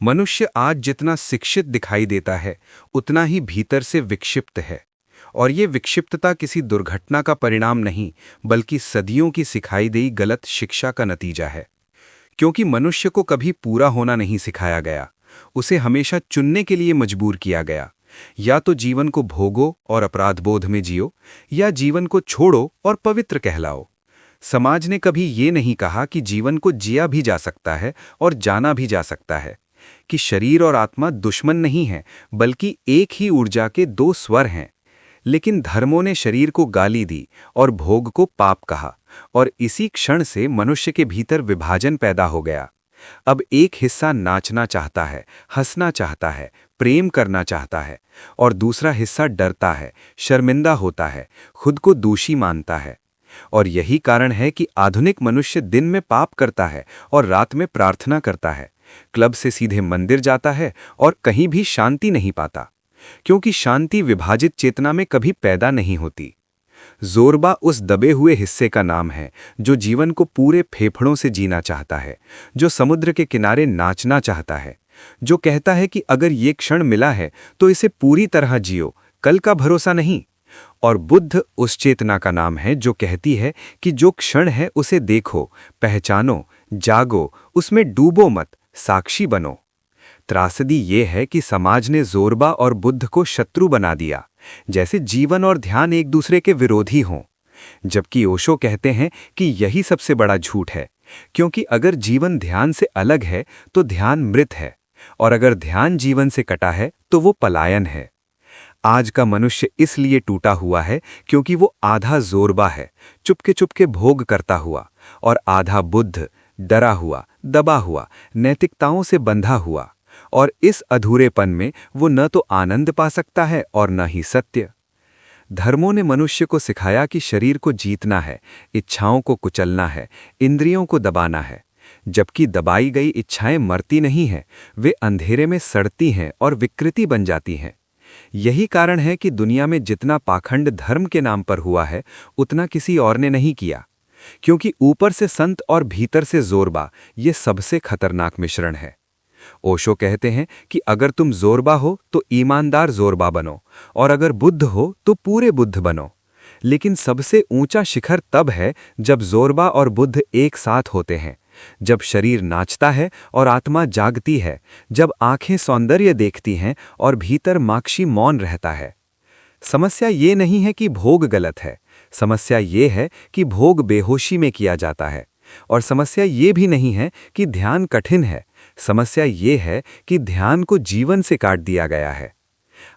मनुष्य आज जितना शिक्षित दिखाई देता है उतना ही भीतर से विक्षिप्त है। और ये विक्षिप्तता किसी दुर्घटना का परिणाम नहीं, बल्कि सदियों की सिखाई गई गलत शिक्षा का नतीजा है। क्योंकि मनुष्य को कभी पूरा होना नहीं सिखाया गया, उसे हमेशा चुनने के लिए मजबूर किया गया। या तो जीवन को भोगो और अपराधबोध में जियो, या जीवन को छोड़ो और पवित्र कहलाओ। समाज ने कभी ये नहीं कहा कि जीवन को जिया भी जा सकता है और जाना भी जा सकता है, कि शरीर और आत्मा दुश्मन नहीं हैं, बल्कि एक ही ऊर्जा के दो स्वर हैं। लेकिन धर्मों ने शरीर को गाली दी और भोग को पाप कहा, और इसी क्षण से मनुष्य के भीतर विभाजन पैदा हो गया। अब एक हिस्सा नाचना चाहता है, हंसना चाहता है, प्रेम करना चाहता है, और दूसरा हिस्सा डरता है, शर्मिंदा होता है, खुद को दोषी मानता है। और यही कारण है कि आधुनिक मनुष्य दिन में पाप करता है और रात में प्रार्थना करता है, क्लब से सीधे मंदिर जाता है और कहीं भी शांति नहीं पाता। क्योंकि शांति विभाजित चेतना में कभी पैदा नहीं होती। जोरबा उस दबे हुए हिस्से का नाम है जो जीवन को पूरे फेफड़ों से जीना चाहता है, जो समुद्र के किनारे नाचना चाहता है, जो कहता है कि अगर ये क्षण मिला है तो इसे पूरी तरह जियो, कल का भरोसा नहीं। और बुद्ध उस चेतना का नाम है जो कहती है कि जो क्षण है उसे देखो, पहचानो, जागो, उसमें डूबो मत, साक्षी बनो। त्रासदी ये है कि समाज ने जोरबा और बुद्ध को शत्रु बना दिया, जैसे जीवन और ध्यान एक दूसरे के विरोधी हों। जबकि ओशो कहते हैं कि यही सबसे बड़ा झूठ है, क्योंकि अगर जीवन ध्यान से अलग है तो ध्यान मृत है, और अगर ध्यान जीवन से कटा है तो वो पलायन है। आज का मनुष्य इसलिए टूटा हुआ है क्योंकि वो आधा जोरबा है, चुपके चुपके भोग करता हुआ, और आधा बुद्ध, डरा हुआ, दबा हुआ, नैतिकताओं से बंधा हुआ। और इस अधूरेपन में वो न तो आनंद पा सकता है और न ही सत्य। धर्मों ने मनुष्य को सिखाया कि शरीर को जीतना है, इच्छाओं को कुचलना है, इंद्रियों को दबाना है। जबकि दबाई गई इच्छाएं मरती नहीं हैं, वे अंधेरे में सड़ती हैं और विकृति बन जाती हैं। यही कारण है कि दुनिया में जितना पाखंड धर्म के नाम पर हुआ है, उतना किसी और ने नहीं किया। क्योंकि ऊपर से संत और भीतर से जोरबा, ये सबसे खतरनाक मिश्रण है। ओशो कहते हैं कि अगर तुम जोरबा हो तो ईमानदार जोरबा बनो, और अगर बुद्ध हो तो पूरे बुद्ध बनो। लेकिन सबसे ऊंचा शिखर तब है जब जोरबा और बुद्ध एक साथ होते हैं, जब शरीर नाचता है और आत्मा जागती है, जब आंखें सौंदर्य देखती हैं और भीतर माक्षी मौन रहता है। समस्या ये नहीं है कि भोग गलत है, समस्या ये है कि भोग बेहोशी में किया जाता है। और समस्या ये भी नहीं है कि ध्यान कठिन है, समस्या ये है कि ध्यान को जीवन से काट दिया गया है।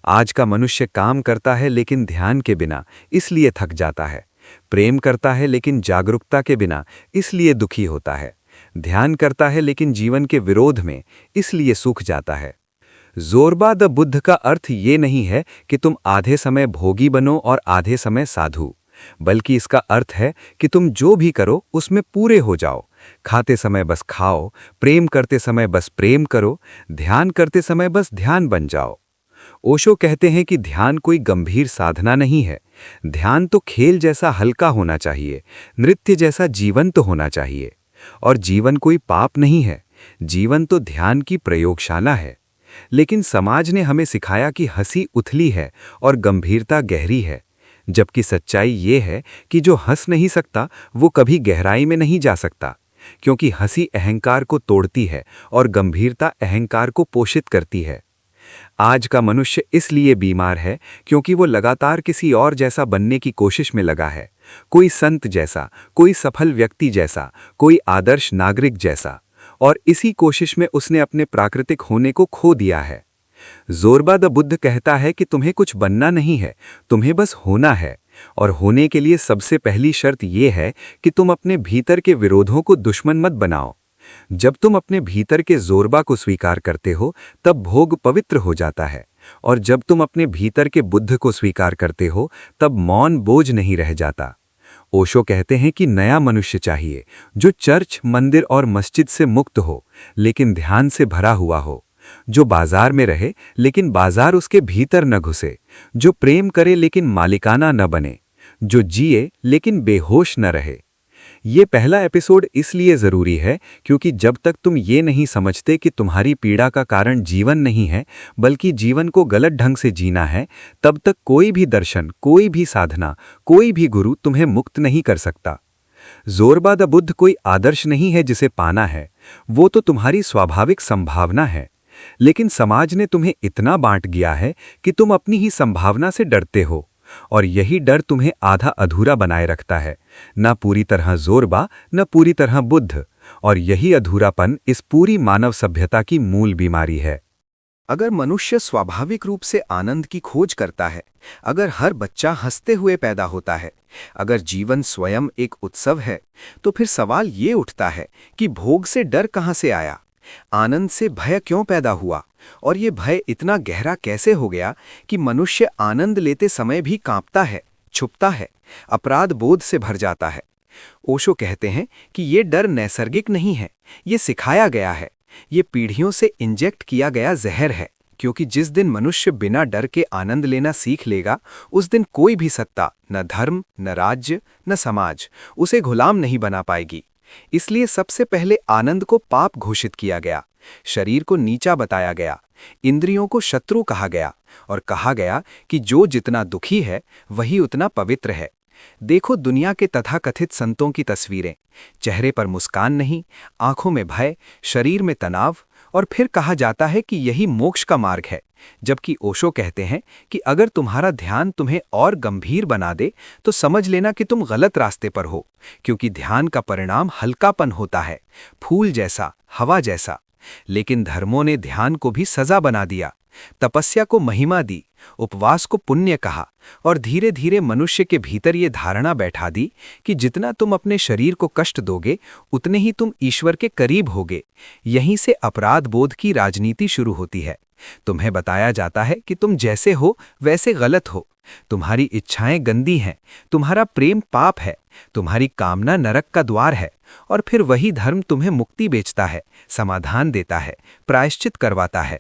आज का मनुष्य काम करता है लेकिन ध्यान के बिना, इसलिए थक जाता है। प्रेम करता है लेकिन जागरूकता के बिना, इसलिए दुखी होता है। ध्यान करता है लेकिन जीवन के विरोध में, इसलिए सूख जाता है। जोरबा द बुद्ध का अर्थ ये नहीं है कि तुम आधे समय भोगी बनो और आधे समय साधु, बल्कि इसका अर्थ है कि तुम जो भी करो उसमें पूरे हो जाओ। खाते समय बस खाओ, प्रेम करते समय बस प्रेम करो, ध्यान करते समय बस ध्यान बन जाओ। ओशो कहते हैं कि ध्यान कोई गंभीर साधना नहीं है। ध्यान तो खेल जैसा हल्का होना चाहिए, नृत्य जैसा जीवंत होना चाहिए। और जीवन कोई पाप नहीं है, जीवन तो ध्यान की प्रयोगशाला है। लेकिन समाज ने हमें सिखाया कि हंसी उथली है और गंभीरता गहरी है, जबकि सच्चाई ये है कि जो हंस नहीं सकता वो कभी गहराई में नहीं जा सकता। क्योंकि हंसी अहंकार को तोड़ती है और गंभीरता अहंकार को पोषित करती है। आज का मनुष्य इसलिए बीमार है क्योंकि वो लगातार किसी और जैसा बनने की कोशिश में लगा है, कोई संत जैसा, कोई सफल व्यक्ति जैसा, कोई आदर्श नागरिक जैसा। और इसी कोशिश में उसने अपने प्राकृतिक होने को खो दिया है। जोरबा द बुद्ध कहता है कि तुम्हें कुछ बनना नहीं है, तुम्हें बस होना है। और होने के लिए सबसे पहली शर्त यह है कि तुम अपने भीतर के विरोधों को दुश्मन मत बनाओ। जब तुम अपने भीतर के जोरबा को स्वीकार करते हो तब भोग पवित्र हो जाता है, और जब तुम अपने भीतर के बुद्ध को स्वीकार करते हो तब मौन बोझ नहीं रह जाता। ओशो कहते हैं कि नया मनुष्य चाहिए जो चर्च, मंदिर और मस्जिद से मुक्त हो लेकिन ध्यान से भरा हुआ हो, जो बाजार में रहे लेकिन बाजार उसके भीतर न घुसे, जो प्रेम करे लेकिन मालिकाना न बने, जो जिए लेकिन बेहोश न रहे। ये पहला एपिसोड इसलिए ज़रूरी है क्योंकि जब तक तुम ये नहीं समझते कि तुम्हारी पीड़ा का कारण जीवन नहीं है बल्कि जीवन को गलत ढंग से जीना है, तब तक कोई भी दर्शन, कोई भी साधना, कोई भी गुरु तुम्हें मुक्त नहीं कर सकता। ज़ोरबा द बुद्ध कोई आदर्श नहीं है जिसे पाना है, वो तो तुम्हारी स्वाभाविक संभावना है। लेकिन समाज ने तुम्हें इतना बांट दिया है कि तुम अपनी ही संभावना से डरते हो, और यही डर तुम्हें आधा अधूरा बनाए रखता है, न पूरी तरह ज़ोरबा न पूरी तरह बुद्ध। और यही अधूरापन इस पूरी मानव सभ्यता की मूल बीमारी है। अगर मनुष्य स्वाभाविक रूप से आनंद की खोज करता है, अगर हर बच्चा हंसते हुए पैदा होता है, अगर जीवन स्वयं एक उत्सव है, तो फिर सवाल ये उठता है कि भोग से डर कहाँ से आया, आनंद से भय क्यों पैदा हुआ, और ये भय इतना गहरा कैसे हो गया कि मनुष्य आनंद लेते समय भी कांपता है, छुपता है, अपराध बोध से भर जाता है। ओशो कहते हैं कि ये डर नैसर्गिक नहीं है, ये सिखाया गया है, ये पीढ़ियों से इंजेक्ट किया गया जहर है। क्योंकि जिस दिन मनुष्य बिना डर के आनंद लेना सीख लेगा, उस दिन कोई भी सत्ता, न धर्म, न राज्य, न समाज उसे गुलाम नहीं बना पाएगी। इसलिए सबसे पहले आनंद को पाप घोषित किया गया, शरीर को नीचा बताया गया, इंद्रियों को शत्रु कहा गया, और कहा गया कि जो जितना दुखी है वही उतना पवित्र है। देखो दुनिया के तथाकथित संतों की तस्वीरें, चेहरे पर मुस्कान नहीं, आंखों में भय, शरीर में तनाव, और फिर कहा जाता है कि यही मोक्ष का मार्ग है। जबकि ओशो कहते हैं कि अगर तुम्हारा ध्यान तुम्हें और गंभीर बना दे तो समझ लेना कि तुम गलत रास्ते पर हो, क्योंकि ध्यान का परिणाम हल्कापन होता है, फूल जैसा, हवा जैसा। लेकिन धर्मों ने ध्यान को भी सजा बना दिया, तपस्या को महिमा दी, उपवास को पुण्य कहा, और धीरे धीरे मनुष्य के भीतर ये धारणा बैठा दी कि जितना तुम अपने शरीर को कष्ट दोगे उतने ही तुम ईश्वर के करीब होगे। यहीं से अपराध बोध की राजनीति शुरू होती है। तुम्हें बताया जाता है कि तुम जैसे हो वैसे गलत हो, तुम्हारी इच्छाएं गंदी हैं, तुम्हारा प्रेम पाप है, तुम्हारी कामना नरक का द्वार है, और फिर वही धर्म तुम्हें मुक्ति बेचता है, समाधान देता है, प्रायश्चित करवाता है।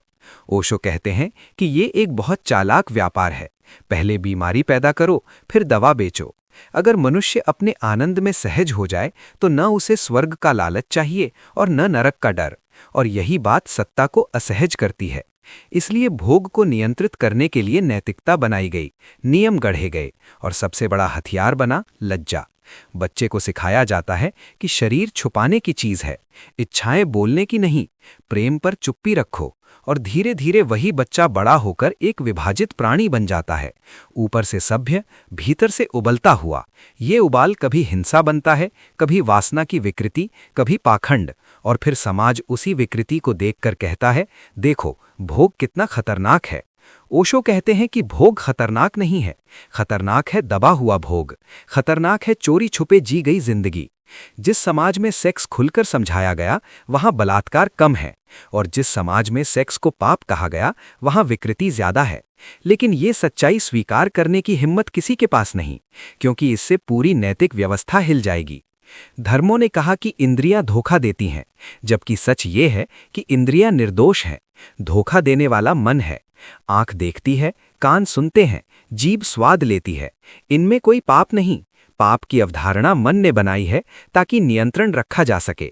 ओशो कहते हैं कि ये एक बहुत चालाक व्यापार है। पहले बीमारी पैदा करो, फिर दवा बेचो। अगर मनुष्य अपने आनंद में सहज हो जाए तो न उसे स्वर्ग का लालच चाहिए और न नरक का डर, और यही बात सत्ता को असहज करती है। इसलिए भोग को नियंत्रित करने के लिए नैतिकता बनाई गई, नियम गढ़े गए, और सबसे बड़ा हथियार बना लज्जा। बच्चे को सिखाया जाता है कि शरीर छुपाने की चीज है, इच्छाएं बोलने की नहीं, प्रेम पर चुप्पी रखो, और धीरे धीरे वही बच्चा बड़ा होकर एक विभाजित प्राणी बन जाता है, ऊपर से सभ्य, भीतर से उबलता हुआ। ये उबाल कभी हिंसा बनता है, कभी वासना की विकृति, कभी पाखंड, और फिर समाज उसी विकृति को देखकर कहता है, देखो भोग कितना खतरनाक है। ओशो कहते हैं कि भोग खतरनाक नहीं है, खतरनाक है दबा हुआ भोग, खतरनाक है चोरी छुपे जी गई जिंदगी। जिस समाज में सेक्स खुलकर समझाया गया वहां बलात्कार कम है, और जिस समाज में सेक्स को पाप कहा गया वहां विकृति ज्यादा है। लेकिन ये सच्चाई स्वीकार करने की हिम्मत किसी के पास नहीं, क्योंकि इससे पूरी नैतिक व्यवस्था हिल जाएगी। धर्मों ने कहा कि इंद्रियां धोखा देती हैं, जबकि सच ये है कि इंद्रियां निर्दोष हैं। धोखा देने वाला मन है। आंख देखती है, कान सुनते हैं, जीभ स्वाद लेती है, इनमें कोई पाप नहीं। पाप की अवधारणा मन ने बनाई है ताकि नियंत्रण रखा जा सके।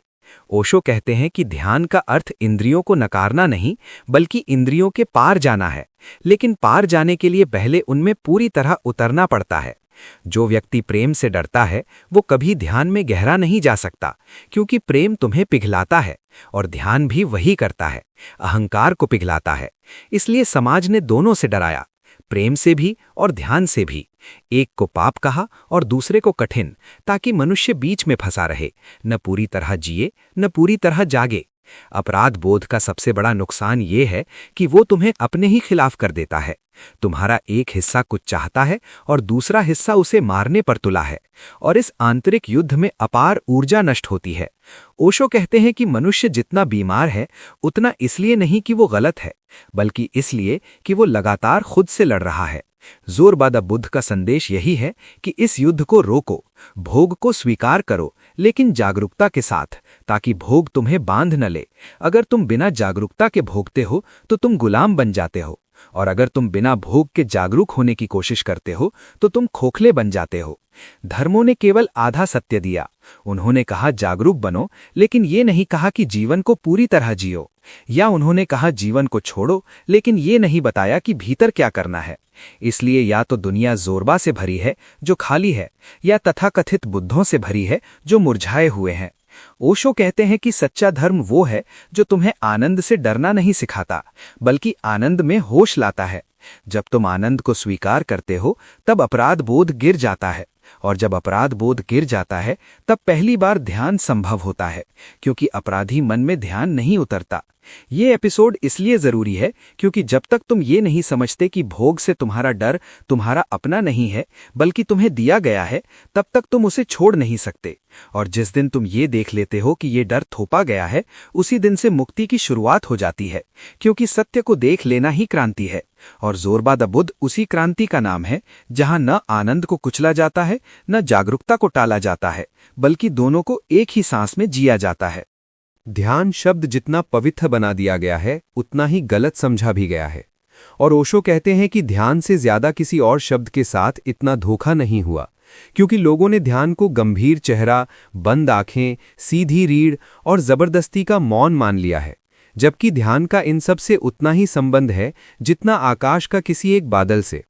ओशो कहते हैं कि ध्यान का अर्थ इंद्रियों को नकारना नहीं, बल्कि इंद्रियों के पार जाना है। लेकिन पार जाने के लिए पहले उनमें पूरी तरह उतरना पड़ता है। जो व्यक्ति प्रेम से डरता है वो कभी ध्यान में गहरा नहीं जा सकता, क्योंकि प्रेम तुम्हें पिघलाता है, और ध्यान भी वही करता है, अहंकार को पिघलाता है। इसलिए समाज ने दोनों से डराया, प्रेम से भी और ध्यान से भी। एक को पाप कहा और दूसरे को कठिन, ताकि मनुष्य बीच में फंसा रहे, न पूरी तरह जिए न पूरी तरह जागे। अपराध बोध का सबसे बड़ा नुकसान ये है कि वो तुम्हें अपने ही खिलाफ कर देता है। तुम्हारा एक हिस्सा कुछ चाहता है और दूसरा हिस्सा उसे मारने पर तुला है, और इस आंतरिक युद्ध में अपार ऊर्जा नष्ट होती है। ओशो कहते हैं कि मनुष्य जितना बीमार है उतना इसलिए नहीं कि वो गलत है, बल्कि इसलिए कि वो लगातार खुद से लड़ रहा है। ज़ोरबा द बुद्ध का संदेश यही है कि इस युद्ध को रोको, भोग को स्वीकार करो, लेकिन जागरूकता के साथ, ताकि भोग तुम्हें बांध न ले। अगर तुम बिना जागरूकता के भोगते हो तो तुम गुलाम बन जाते हो, और अगर तुम बिना भोग के जागरूक होने की कोशिश करते हो तो तुम खोखले बन जाते हो। धर्मों ने केवल आधा सत्य दिया। उन्होंने कहा जागरूक बनो, लेकिन ये नहीं कहा कि जीवन को पूरी तरह जियो। या उन्होंने कहा जीवन को छोड़ो, लेकिन ये नहीं बताया कि भीतर क्या करना है। इसलिए या तो दुनिया जोरबा से भरी है जो खाली है, या तथाकथित बुद्धों से भरी है जो मुरझाए हुए हैं। ओशो कहते हैं कि सच्चा धर्म वो है जो तुम्हें आनंद से डरना नहीं सिखाता, बल्कि आनंद में होश लाता है। जब तुम आनंद को स्वीकार करते हो तब अपराध बोध गिर जाता है, और जब अपराध बोध गिर जाता है तब पहली बार ध्यान संभव होता है, क्योंकि अपराधी मन में ध्यान नहीं उतरता। ये एपिसोड इसलिए जरूरी है क्योंकि जब तक तुम ये नहीं समझते कि भोग से तुम्हारा डर तुम्हारा अपना नहीं है बल्कि तुम्हें दिया गया है, तब तक तुम उसे छोड़ नहीं सकते। और जिस दिन तुम ये देख लेते हो कि ये डर थोपा गया है, उसी दिन से मुक्ति की शुरुआत हो जाती है, क्योंकि सत्य को देख लेना ही क्रांति है। और जोरबा द बुद्ध उसी क्रांति का नाम है जहां न आनंद को कुचला जाता है, न जागरूकता को टाला जाता है, बल्कि दोनों को एक ही सांस में जिया जाता है। ध्यान शब्द जितना पवित्र बना दिया गया है, उतना ही गलत समझा भी गया है। और ओशो कहते हैं कि ध्यान से ज्यादा किसी और शब्द के साथ इतना धोखा नहीं हुआ, क्योंकि लोगों ने ध्यान को गंभीर चेहरा, बंद आंखें, सीधी रीढ़ और जबरदस्ती का मौन मान लिया है, जबकि ध्यान का इन सब से उतना ही संबंध है जितना आकाश का किसी एक बादल से।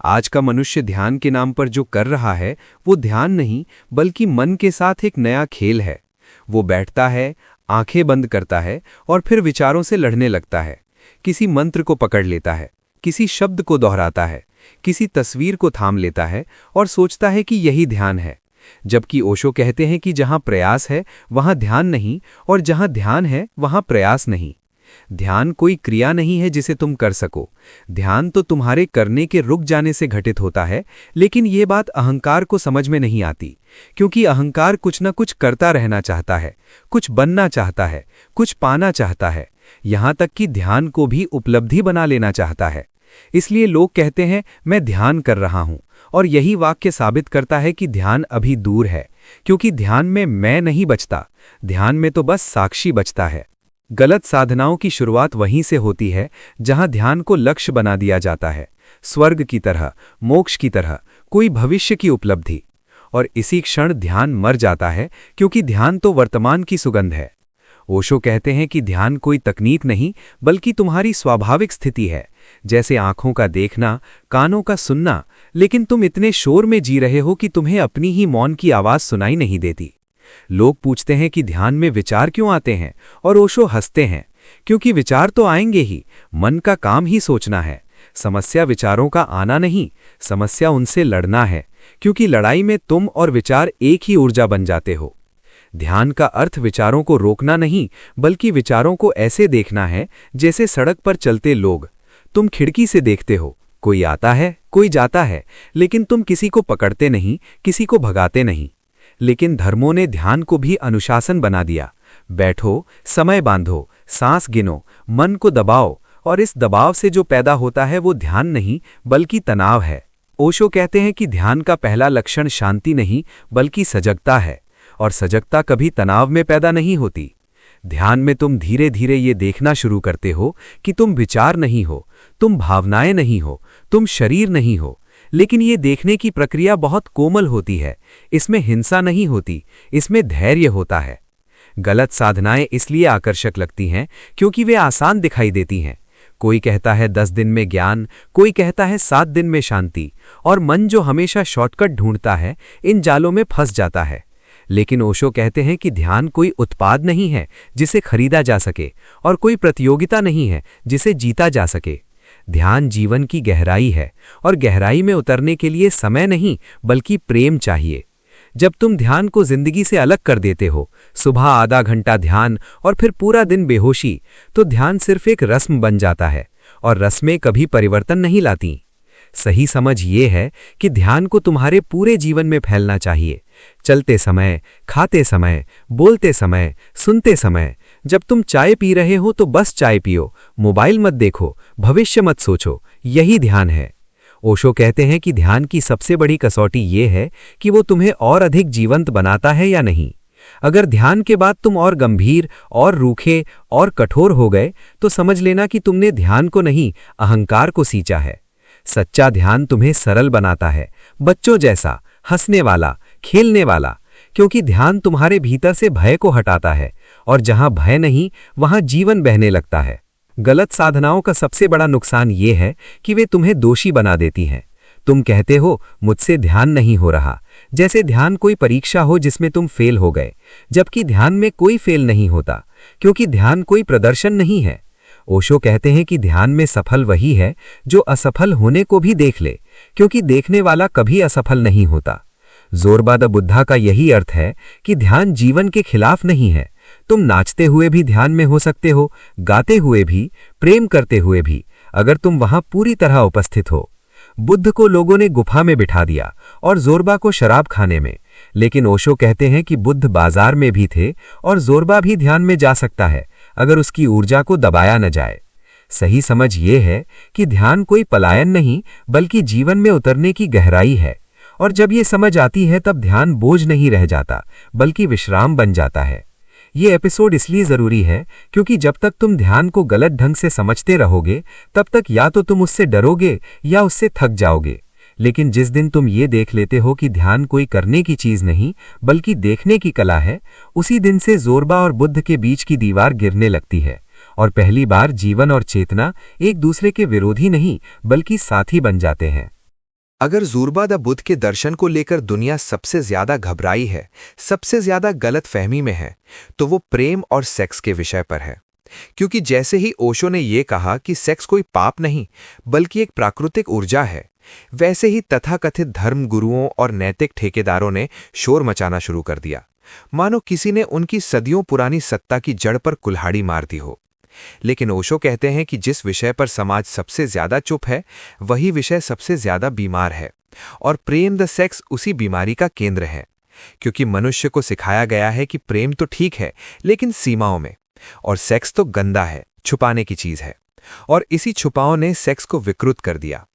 आज का मनुष्य ध्यान के नाम पर जो कर रहा है वो ध्यान नहीं, बल्कि मन के साथ एक नया खेल है। वो बैठता है, आंखें बंद करता है और फिर विचारों से लड़ने लगता है। किसी मंत्र को पकड़ लेता है, किसी शब्द को दोहराता है, किसी तस्वीर को थाम लेता है और सोचता है कि यही ध्यान है। जबकि ओशो कहते हैं कि जहां प्रयास है वहां ध्यान नहीं, और जहां ध्यान है वहां प्रयास नहीं। ध्यान कोई क्रिया नहीं है जिसे तुम कर सको। ध्यान तो तुम्हारे करने के रुक जाने से घटित होता है। लेकिन ये बात अहंकार को समझ में नहीं आती, क्योंकि अहंकार कुछ न कुछ करता रहना चाहता है, कुछ बनना चाहता है, कुछ पाना चाहता है, यहाँ तक कि ध्यान को भी उपलब्धि बना लेना चाहता है। इसलिए लोग कहते हैं मैं ध्यान कर रहा हूं, और यही वाक्य साबित करता है कि ध्यान अभी दूर है, क्योंकि ध्यान में मैं नहीं बचता, ध्यान में तो बस साक्षी बचता है। गलत साधनाओं की शुरुआत वहीं से होती है जहां ध्यान को लक्ष्य बना दिया जाता है, स्वर्ग की तरह, मोक्ष की तरह, कोई भविष्य की उपलब्धि। और इसी क्षण ध्यान मर जाता है, क्योंकि ध्यान तो वर्तमान की सुगंध है। ओशो कहते हैं कि ध्यान कोई तकनीक नहीं, बल्कि तुम्हारी स्वाभाविक स्थिति है, जैसे आंखों का देखना, कानों का सुनना। लेकिन तुम इतने शोर में जी रहे हो कि तुम्हें अपनी ही मौन की आवाज सुनाई नहीं देती। लोग पूछते हैं कि ध्यान में विचार क्यों आते हैं, और ओशो हंसते हैं, क्योंकि विचार तो आएंगे ही, मन का काम ही सोचना है। समस्या विचारों का आना नहीं, समस्या उनसे लड़ना है, क्योंकि लड़ाई में तुम और विचार एक ही ऊर्जा बन जाते हो। ध्यान का अर्थ विचारों को रोकना नहीं, बल्कि विचारों को ऐसे देखना है जैसे सड़क पर चलते लोग। तुम खिड़की से देखते हो, कोई आता है, कोई जाता है, लेकिन तुम किसी को पकड़ते नहीं, किसी को भगाते नहीं। लेकिन धर्मों ने ध्यान को भी अनुशासन बना दिया। बैठो, समय बांधो, सांस गिनो, मन को दबाओ, और इस दबाव से जो पैदा होता है वो ध्यान नहीं, बल्कि तनाव है। ओशो कहते हैं कि ध्यान का पहला लक्षण शांति नहीं, बल्कि सजगता है, और सजगता कभी तनाव में पैदा नहीं होती। ध्यान में तुम धीरे धीरे ये देखना शुरू करते हो कि तुम विचार नहीं हो, तुम भावनाएं नहीं हो, तुम शरीर नहीं हो। लेकिन ये देखने की प्रक्रिया बहुत कोमल होती है, इसमें हिंसा नहीं होती, इसमें धैर्य होता है। गलत साधनाएं इसलिए आकर्षक लगती हैं क्योंकि वे आसान दिखाई देती हैं। कोई कहता है 10 दिन में ज्ञान, कोई कहता है 7 दिन में शांति, और मन जो हमेशा शॉर्टकट ढूंढता है इन जालों में फंस जाता है। लेकिन ओशो कहते हैं कि ध्यान कोई उत्पाद नहीं है जिसे खरीदा जा सके, और कोई प्रतियोगिता नहीं है जिसे जीता जा सके। ध्यान जीवन की गहराई है, और गहराई में उतरने के लिए समय नहीं, बल्कि प्रेम चाहिए। जब तुम ध्यान को जिंदगी से अलग कर देते हो, सुबह आधा घंटा ध्यान और फिर पूरा दिन बेहोशी, तो ध्यान सिर्फ एक रस्म बन जाता है, और रस्में कभी परिवर्तन नहीं लाती। सही समझ ये है कि ध्यान को तुम्हारे पूरे जीवन में फैलना चाहिए। चलते समय, खाते समय, बोलते समय, सुनते समय। जब तुम चाय पी रहे हो तो बस चाय पियो, मोबाइल मत देखो, भविष्य मत सोचो, यही ध्यान है। ओशो कहते हैं कि ध्यान की सबसे बड़ी कसौटी ये है कि वो तुम्हें और अधिक जीवंत बनाता है या नहीं। अगर ध्यान के बाद तुम और गंभीर और रूखे और कठोर हो गए तो समझ लेना कि तुमने ध्यान को नहीं, अहंकार को सींचा है। सच्चा ध्यान तुम्हें सरल बनाता है, बच्चों जैसा, हंसने वाला, खेलने वाला, क्योंकि ध्यान तुम्हारे भीतर से भय को हटाता है, और जहां भय नहीं वहां जीवन बहने लगता है। गलत साधनाओं का सबसे बड़ा नुकसान ये है कि वे तुम्हें दोषी बना देती हैं। तुम कहते हो मुझसे ध्यान नहीं हो रहा, जैसे ध्यान कोई परीक्षा हो जिसमें तुम फेल हो गए, जबकि ध्यान में कोई फेल नहीं होता, क्योंकि ध्यान कोई प्रदर्शन नहीं है। ओशो कहते हैं कि ध्यान में सफल वही है जो असफल होने को भी देख ले, क्योंकि देखने वाला कभी असफल नहीं होता। जोरबा द बुद्धा का यही अर्थ है कि ध्यान जीवन के खिलाफ नहीं है। तुम नाचते हुए भी ध्यान में हो सकते हो, गाते हुए भी, प्रेम करते हुए भी, अगर तुम वहां पूरी तरह उपस्थित हो। बुद्ध को लोगों ने गुफा में बिठा दिया और जोरबा को शराब खाने में, लेकिन ओशो कहते हैं कि बुद्ध बाजार में भी थे और जोरबा भी ध्यान में जा सकता है अगर उसकी ऊर्जा को दबाया न जाए। सही समझ ये है कि ध्यान कोई पलायन नहीं बल्कि जीवन में उतरने की गहराई है, और जब ये समझ आती है तब ध्यान बोझ नहीं रह जाता बल्कि विश्राम बन जाता है। ये एपिसोड इसलिए जरूरी है क्योंकि जब तक तुम ध्यान को गलत ढंग से समझते रहोगे तब तक या तो तुम उससे डरोगे या उससे थक जाओगे। लेकिन जिस दिन तुम ये देख लेते हो कि ध्यान कोई करने की चीज नहीं बल्कि देखने की कला है, उसी दिन से जोरबा और बुद्ध के बीच की दीवार गिरने लगती है और पहली बार जीवन और चेतना एक दूसरे के विरोधी नहीं बल्कि साथी बन जाते हैं। अगर जोरबा द बुद्ध के दर्शन को लेकर दुनिया सबसे ज्यादा घबराई है, सबसे ज्यादा गलत फहमी में है, तो वो प्रेम और सेक्स के विषय पर है। क्योंकि जैसे ही ओशो ने ये कहा कि सेक्स कोई पाप नहीं बल्कि एक प्राकृतिक ऊर्जा है, वैसे ही तथाकथित धर्म गुरुओं और नैतिक ठेकेदारों ने शोर मचाना शुरू कर दिया, मानो किसी ने उनकी सदियों पुरानी सत्ता की जड़ पर कुल्हाड़ी मार दी हो। लेकिन ओशो कहते हैं कि जिस विषय पर समाज सबसे ज्यादा चुप है वही विषय सबसे ज्यादा बीमार है, और प्रेम द सेक्स उसी बीमारी का केंद्र है। क्योंकि मनुष्य को सिखाया गया है कि प्रेम तो ठीक है लेकिन सीमाओं में, और सेक्स तो गंदा है, छुपाने की चीज है, और इसी छुपाओं ने सेक्स को विकृत कर दिया।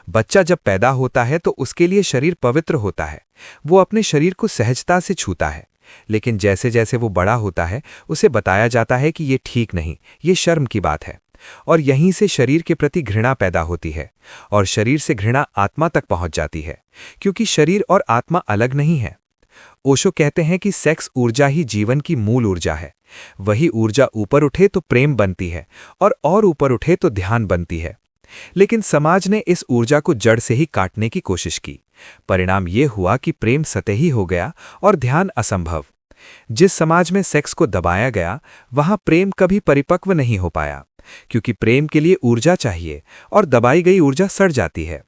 बच्चा जब पैदा होता है तो उसके लिए शरीर पवित्र होता है, वो अपने शरीर को सहजता से छूता है, लेकिन जैसे जैसे वो बड़ा होता है उसे बताया जाता है कि ये ठीक नहीं, ये शर्म की बात है, और यहीं से शरीर के प्रति घृणा पैदा होती है, और शरीर से घृणा आत्मा तक पहुंच जाती है, क्योंकि शरीर और आत्मा अलग नहीं है। ओशो कहते हैं कि सेक्स ऊर्जा ही जीवन की मूल ऊर्जा है। वही ऊर्जा ऊपर उठे तो प्रेम बनती है, और ऊपर उठे तो ध्यान बनती है। लेकिन समाज ने इस ऊर्जा को जड़ से ही काटने की कोशिश की। परिणाम ये हुआ कि प्रेम सतही हो गया और ध्यान असंभव। जिस समाज में सेक्स को दबाया गया वहां प्रेम कभी परिपक्व नहीं हो पाया, क्योंकि प्रेम के लिए ऊर्जा चाहिए और दबाई गई ऊर्जा सड़ जाती है।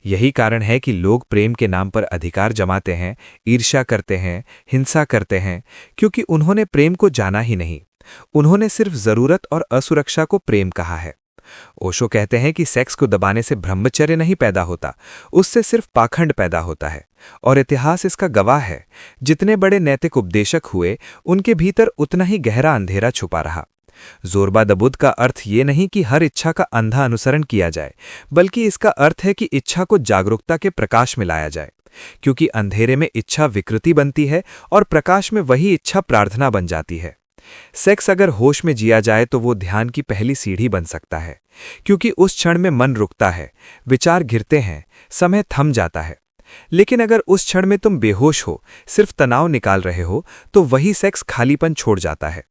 यही कारण है कि लोग प्रेम के नाम पर अधिकार जमाते हैं, ईर्ष्या करते हैं, हिंसा करते हैं, क्योंकि उन्होंने प्रेम को जाना ही नहीं। उन्होंने सिर्फ जरूरत और असुरक्षा को प्रेम कहा है। ओशो कहते हैं कि सेक्स को दबाने से ब्रह्मचर्य नहीं पैदा होता, उससे सिर्फ पाखंड पैदा होता है, और इतिहास इसका गवाह है। जितने बड़े नैतिक उपदेशक हुए उनके भीतर उतना ही गहरा अंधेरा छुपा रहा। जोरबा द बुद्ध का अर्थ ये नहीं कि हर इच्छा का अंधा अनुसरण किया जाए, बल्कि इसका अर्थ है कि इच्छा को जागरूकता के प्रकाश में लाया जाए, क्योंकि अंधेरे में इच्छा विकृति बनती है और प्रकाश में वही इच्छा प्रार्थना बन जाती है। सेक्स अगर होश में जिया जाए तो वो ध्यान की पहली सीढ़ी बन सकता है, क्योंकि उस क्षण में मन रुकता है, विचार घिरते हैं, समय थम जाता है। लेकिन अगर उस क्षण में तुम बेहोश हो, सिर्फ तनाव निकाल रहे हो, तो वही सेक्स खालीपन छोड़ जाता है।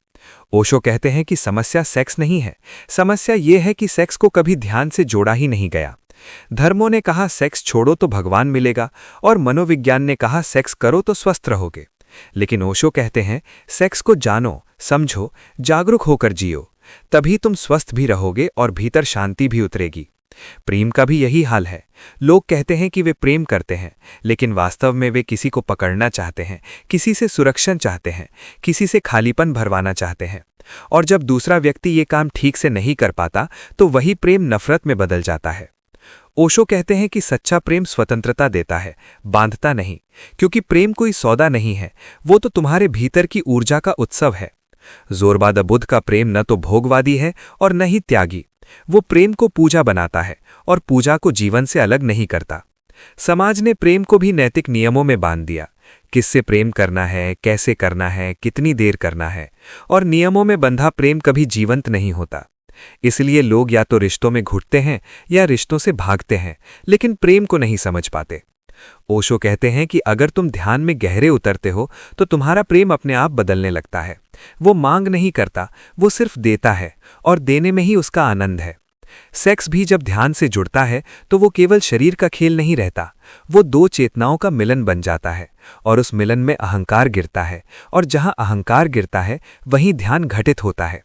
ओशो कहते हैं कि समस्या सेक्स नहीं है, समस्या ये है कि सेक्स को कभी ध्यान से जोड़ा ही नहीं गया। धर्मों ने कहा सेक्स छोड़ो तो भगवान मिलेगा, और मनोविज्ञान ने कहा सेक्स करो तो स्वस्थ रहोगे। लेकिन ओशो कहते हैं सेक्स को जानो, समझो, जागरूक होकर जियो, तभी तुम स्वस्थ भी रहोगे और भीतर शांति भी उतरेगी। प्रेम का भी यही हाल है। लोग कहते हैं कि वे प्रेम करते हैं, लेकिन वास्तव में वे किसी को पकड़ना चाहते हैं, किसी से सुरक्षण चाहते हैं, किसी से खालीपन भरवाना चाहते हैं। और जब दूसरा व्यक्ति ये काम ठीक से नहीं कर पाता तो वही प्रेम नफरत में बदल जाता है। ओशो कहते हैं कि सच्चा प्रेम स्वतंत्रता देता है, बांधता नहीं, क्योंकि प्रेम कोई सौदा नहीं है, वो तो तुम्हारे भीतर की ऊर्जा का उत्सव है। जोरबा द बुद्ध का प्रेम न तो भोगवादी है और न ही त्यागी। वो प्रेम को पूजा बनाता है और पूजा को जीवन से अलग नहीं करता। समाज ने प्रेम को भी नैतिक नियमों में बांध दिया, किससे प्रेम करना है, कैसे करना है, कितनी देर करना है। और नियमों में बंधा प्रेम कभी जीवंत नहीं होता। इसलिए लोग या तो रिश्तों में घुटते हैं या रिश्तों से भागते हैं, लेकिन प्रेम को नहीं समझ पाते। ओशो कहते हैं कि अगर तुम ध्यान में गहरे उतरते हो तो तुम्हारा प्रेम अपने आप बदलने लगता है। वो मांग नहीं करता, वो सिर्फ देता है, और देने में ही उसका आनंद है। सेक्स भी जब ध्यान से जुड़ता है तो वो केवल शरीर का खेल नहीं रहता, वो दो चेतनाओं का मिलन बन जाता है, और उस मिलन में अहंकार गिरता है, और जहां अहंकार गिरता है वहीं ध्यान घटित होता है।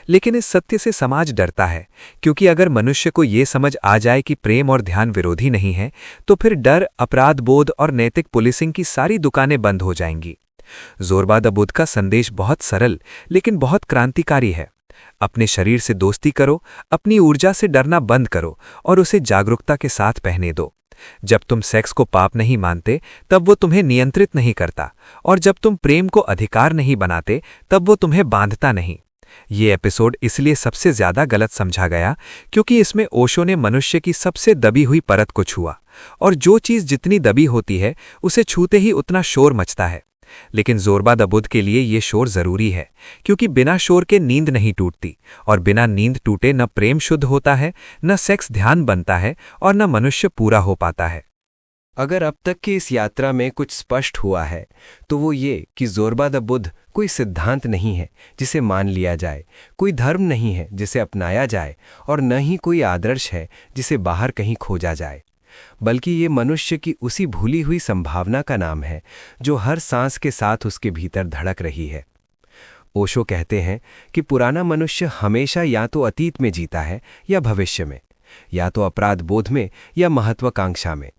लेकिन इस सत्य से समाज डरता है, क्योंकि अगर मनुष्य को ये समझ आ जाए कि प्रेम और ध्यान विरोधी नहीं है, तो फिर डर, अपराध बोध और नैतिक पुलिसिंग की सारी दुकानें बंद हो जाएंगी। ज़ोरबा द बुद्ध का संदेश बहुत सरल लेकिन बहुत क्रांतिकारी है। अपने शरीर से दोस्ती करो, अपनी ऊर्जा से डरना बंद करो और उसे जागरूकता के साथ पहने दो। जब तुम सेक्स को पाप नहीं मानते तब वो तुम्हें नियंत्रित नहीं करता, और जब तुम प्रेम को अधिकार नहीं बनाते तब वो तुम्हें बांधता नहीं। ये एपिसोड इसलिए सबसे ज्यादा गलत समझा गया क्योंकि इसमें ओशो ने मनुष्य की सबसे दबी हुई परत को छुआ, और जो चीज जितनी दबी होती है उसे छूते ही उतना शोर मचता है। लेकिन ज़ोरबा द बुद्ध के लिए ये शोर जरूरी है, क्योंकि बिना शोर के नींद नहीं टूटती, और बिना नींद टूटे न प्रेम शुद्ध होता है, न सेक्स ध्यान बनता है, और न मनुष्य पूरा हो पाता है। अगर अब तक की इस यात्रा में कुछ स्पष्ट हुआ है तो वो ये कि ज़ोरबा द बुद्ध कोई सिद्धांत नहीं है जिसे मान लिया जाए, कोई धर्म नहीं है जिसे अपनाया जाए, और न ही कोई आदर्श है जिसे बाहर कहीं खोजा जाए, बल्कि ये मनुष्य की उसी भूली हुई संभावना का नाम है जो हर सांस के साथ उसके भीतर धड़क रही है। ओशो कहते हैं कि पुराना मनुष्य हमेशा या तो अतीत में जीता है या भविष्य में, या तो अपराध बोध में या महत्वाकांक्षा में,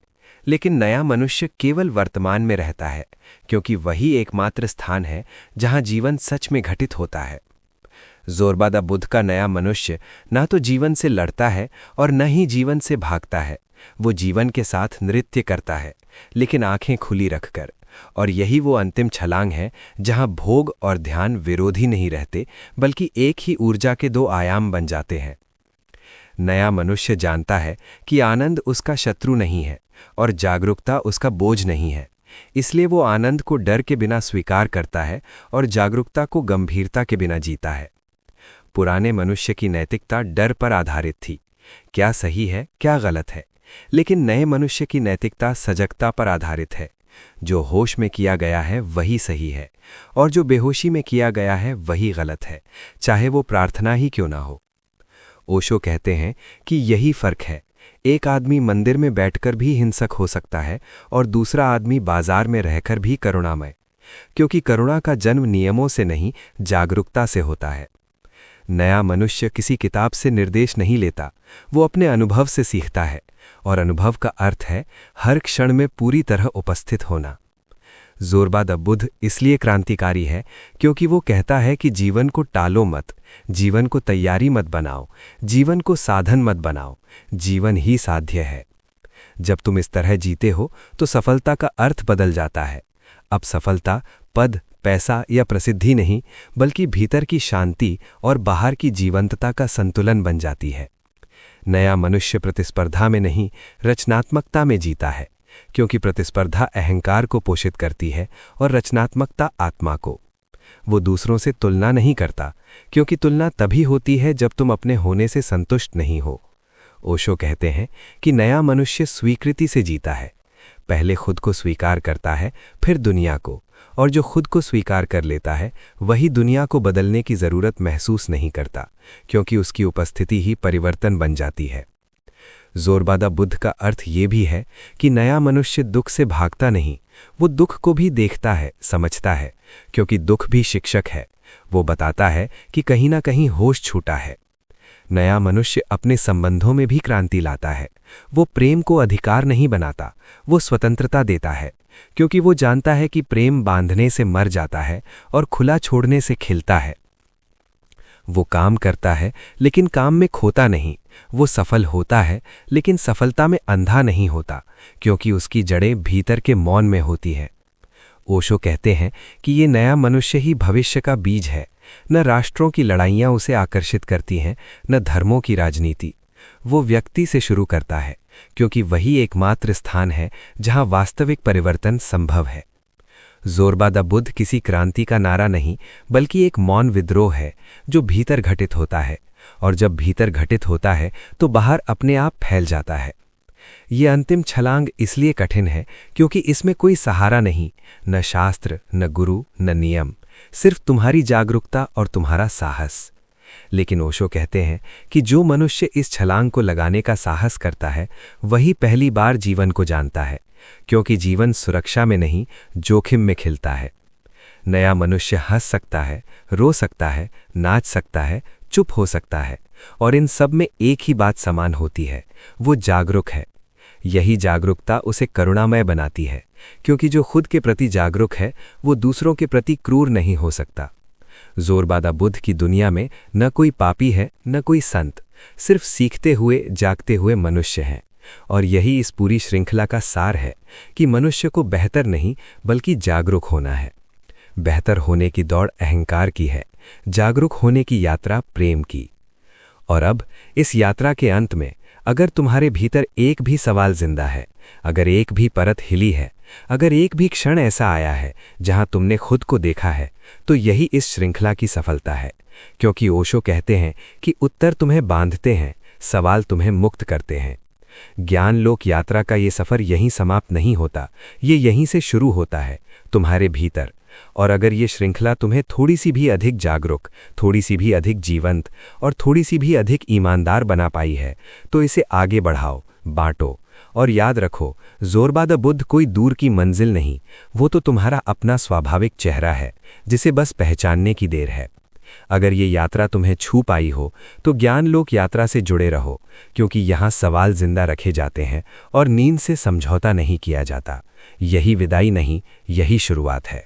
लेकिन नया मनुष्य केवल वर्तमान में रहता है, क्योंकि वही एकमात्र स्थान है जहां जीवन सच में घटित होता है। ज़ोरबा द बुद्ध का नया मनुष्य ना तो जीवन से लड़ता है और न ही जीवन से भागता है, वो जीवन के साथ नृत्य करता है, लेकिन आंखें खुली रखकर, और यही वो अंतिम छलांग है जहां भोग और ध्यान विरोधी नहीं रहते, बल्कि एक ही ऊर्जा के दो आयाम बन जाते हैं। नया मनुष्य जानता है कि आनंद उसका शत्रु नहीं है और जागरूकता उसका बोझ नहीं है, इसलिए वो आनंद को डर के बिना स्वीकार करता है और जागरूकता को गंभीरता के बिना जीता है। पुराने मनुष्य की नैतिकता डर पर आधारित थी, क्या सही है क्या गलत है, लेकिन नए मनुष्य की नैतिकता सजगता पर आधारित है। जो होश में किया गया है वही सही है, और जो बेहोशी में किया गया है वही गलत है, चाहे वो प्रार्थना ही क्यों ना हो। ओशो कहते हैं कि यही फर्क है, एक आदमी मंदिर में बैठकर भी हिंसक हो सकता है और दूसरा आदमी बाजार में रहकर भी करुणामय, क्योंकि करुणा का जन्म नियमों से नहीं जागरूकता से होता है। नया मनुष्य किसी किताब से निर्देश नहीं लेता, वो अपने अनुभव से सीखता है, और अनुभव का अर्थ है हर क्षण में पूरी तरह उपस्थित होना। ज़ोरबा द बुद्ध इसलिए क्रांतिकारी है क्योंकि वो कहता है कि जीवन को टालो मत, जीवन को तैयारी मत बनाओ, जीवन को साधन मत बनाओ, जीवन ही साध्य है। जब तुम इस तरह जीते हो तो सफलता का अर्थ बदल जाता है। अब सफलता पद, पैसा या प्रसिद्धि नहीं, बल्कि भीतर की शांति और बाहर की जीवंतता का संतुलन बन जाती है। नया मनुष्य प्रतिस्पर्धा में नहीं, रचनात्मकता में जीता है, क्योंकि प्रतिस्पर्धा अहंकार को पोषित करती है और रचनात्मकता आत्मा को। वो दूसरों से तुलना नहीं करता, क्योंकि तुलना तभी होती है जब तुम अपने होने से संतुष्ट नहीं हो। ओशो कहते हैं कि नया मनुष्य स्वीकृति से जीता है, पहले खुद को स्वीकार करता है, फिर दुनिया को, और जो खुद को स्वीकार कर लेता है वही दुनिया को बदलने की जरूरत महसूस नहीं करता, क्योंकि उसकी उपस्थिति ही परिवर्तन बन जाती है। ज़ोरबा द बुद्ध का अर्थ ये भी है कि नया मनुष्य दुख से भागता नहीं, वो दुख को भी देखता है, समझता है, क्योंकि दुख भी शिक्षक है। वो बताता है कि कहीं ना कहीं होश छूटा है। नया मनुष्य अपने संबंधों में भी क्रांति लाता है। वो प्रेम को अधिकार नहीं बनाता, वो स्वतंत्रता देता है, क्योंकि वो जानता है कि प्रेम बांधने से मर जाता है और खुला छोड़ने से खिलता है। वो काम करता है लेकिन काम में खोता नहीं, वो सफल होता है लेकिन सफलता में अंधा नहीं होता, क्योंकि उसकी जड़ें भीतर के मौन में होती हैं। ओशो कहते हैं कि ये नया मनुष्य ही भविष्य का बीज है। न राष्ट्रों की लड़ाइयाँ उसे आकर्षित करती हैं, न धर्मों की राजनीति। वो व्यक्ति से शुरू करता है, क्योंकि वही एकमात्र स्थान है जहाँ वास्तविक परिवर्तन संभव है। जोरबादा बुद्ध किसी क्रांति का नारा नहीं, बल्कि एक मौन विद्रोह है जो भीतर घटित होता है, और जब भीतर घटित होता है तो बाहर अपने आप फैल जाता है। ये अंतिम छलांग इसलिए कठिन है क्योंकि इसमें कोई सहारा नहीं, न शास्त्र, न गुरु, न नियम, सिर्फ तुम्हारी जागरूकता और तुम्हारा साहस। लेकिन ओशो कहते हैं कि जो मनुष्य इस छलांग को लगाने का साहस करता है वही पहली बार जीवन को जानता है, क्योंकि जीवन सुरक्षा में नहीं, जोखिम में खिलता है। नया मनुष्य हंस सकता है, रो सकता है, नाच सकता है, चुप हो सकता है, और इन सब में एक ही बात समान होती है, वो जागरूक है। यही जागरूकता उसे करुणामय बनाती है, क्योंकि जो खुद के प्रति जागरूक है वो दूसरों के प्रति क्रूर नहीं हो सकता। जोरबादा बुद्ध की दुनिया में न कोई पापी है, न कोई संत, सिर्फ सीखते हुए, जागते हुए मनुष्य हैं। और यही इस पूरी श्रृंखला का सार है कि मनुष्य को बेहतर नहीं बल्कि जागरूक होना है। बेहतर होने की दौड़ अहंकार की है, जागरूक होने की यात्रा प्रेम की। और अब इस यात्रा के अंत में अगर तुम्हारे भीतर एक भी सवाल जिंदा है, अगर एक भी परत हिली है, अगर एक भी क्षण ऐसा आया है जहां तुमने खुद को देखा है, तो यही इस श्रृंखला की सफलता है। क्योंकि ओशो कहते हैं कि उत्तर तुम्हें बांधते हैं, सवाल तुम्हें मुक्त करते हैं। ज्ञान लोक यात्रा का ये सफर यहीं समाप्त नहीं होता, ये यहीं से शुरू होता है, तुम्हारे भीतर। और अगर ये श्रृंखला तुम्हें थोड़ी सी भी अधिक जागरूक, थोड़ी सी भी अधिक जीवंत और थोड़ी सी भी अधिक ईमानदार बना पाई है, तो इसे आगे बढ़ाओ, बांटो। और याद रखो, जोरबादा बुद्ध कोई दूर की मंजिल नहीं, वो तो तुम्हारा अपना स्वाभाविक चेहरा है, जिसे बस पहचानने की देर है। अगर ये यात्रा तुम्हें छू पाई हो तो ज्ञान लोक यात्रा से जुड़े रहो, क्योंकि यहाँ सवाल जिंदा रखे जाते हैं और नींद से समझौता नहीं किया जाता। यही विदाई नहीं, यही शुरुआत है।